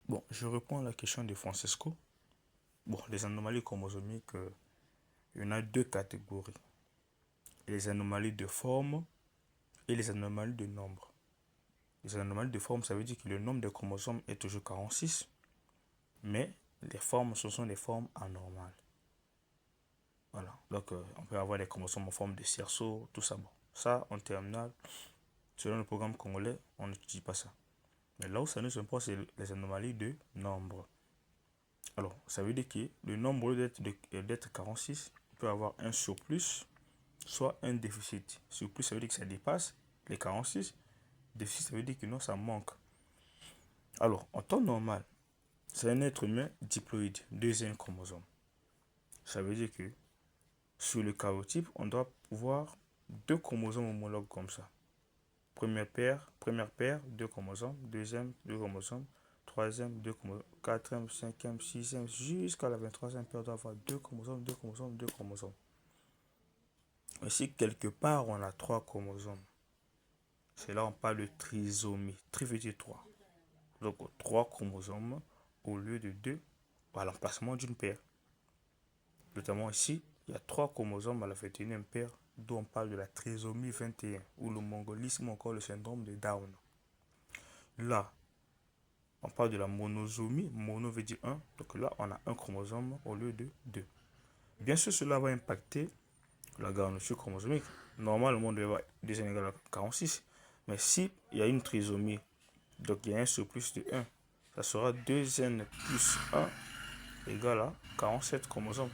Bon, je réponds à la question de Francesco. Bon, les anomalies chromosomiques, il y en a deux catégories. Les anomalies de forme et les anomalies de nombre. Les anomalies de forme, ça veut dire que le nombre de chromosomes est toujours 46, mais les formes, ce sont des formes anormales. Voilà, donc on peut avoir des chromosomes en forme de cerceau, tout ça. Bon, ça, en terminale, selon le programme congolais, on n'utilise pas ça. Mais là où ça nous importe, c'est les anomalies de nombre. Alors, ça veut dire que le nombre, au lieu d'être 46, il peut avoir un surplus, soit un déficit. Surplus, ça veut dire que ça dépasse les 46. Déficit, ça veut dire que non, ça manque. Alors, en temps normal, c'est un être humain diploïde, deuxième chromosome. Ça veut dire que sur le karyotype, on doit voir deux chromosomes homologues comme ça. Première paire, deux chromosomes. Deuxième, deux chromosomes. Troisième, deux chromosomes. Quatrième, cinquième, sixième, jusqu'à la 23e paire, on doit avoir deux chromosomes, deux chromosomes, deux chromosomes. Et si quelque part on a trois chromosomes, c'est là on parle de trisomie. Tri veut dire trois. Donc trois chromosomes au lieu de deux à l'emplacement d'une paire. Notamment ici, il y a trois chromosomes à la 21e paire, d'où on parle de la trisomie 21 ou le mongolisme ou encore le syndrome de Down. Là, on parle de la monosomie. Mono veut dire un. Donc là, on a un chromosome au lieu de deux. Bien sûr, cela va impacter la garniture chromosomique. Normalement, on doit avoir 2 n égale à 46. Mais si il y a une trisomie, donc il y a un surplus de 1, ça sera 2n plus 1 égale à 47 chromosomes.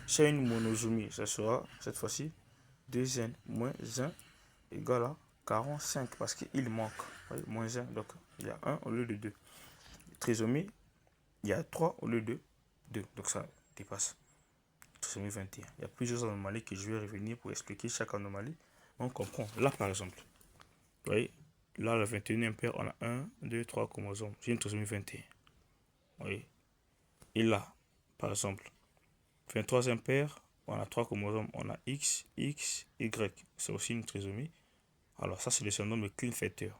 Si il y a une monosomie, ça sera cette fois-ci 2n moins 1 égale à 45 parce qu'il manque. Oui, moins 1, donc il y a 1 au lieu de 2. Trisomie, il y a 3 au lieu de 2, donc ça dépasse. Trisomie 21. Il y a plusieurs anomalies que je vais revenir pour expliquer chaque anomalie. On comprend. Là, par exemple, vous voyez, là, la 21e paire, on a 1, 2, 3 chromosomes. J'ai une trisomie 21. Vous voyez. Et là, par exemple, 23e paire, on a 3 chromosomes. On a X, X, Y. C'est aussi une trisomie. Alors, ça, c'est le syndrome de Klinefelter.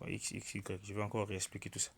X, X, Y. Je vais encore réexpliquer tout ça.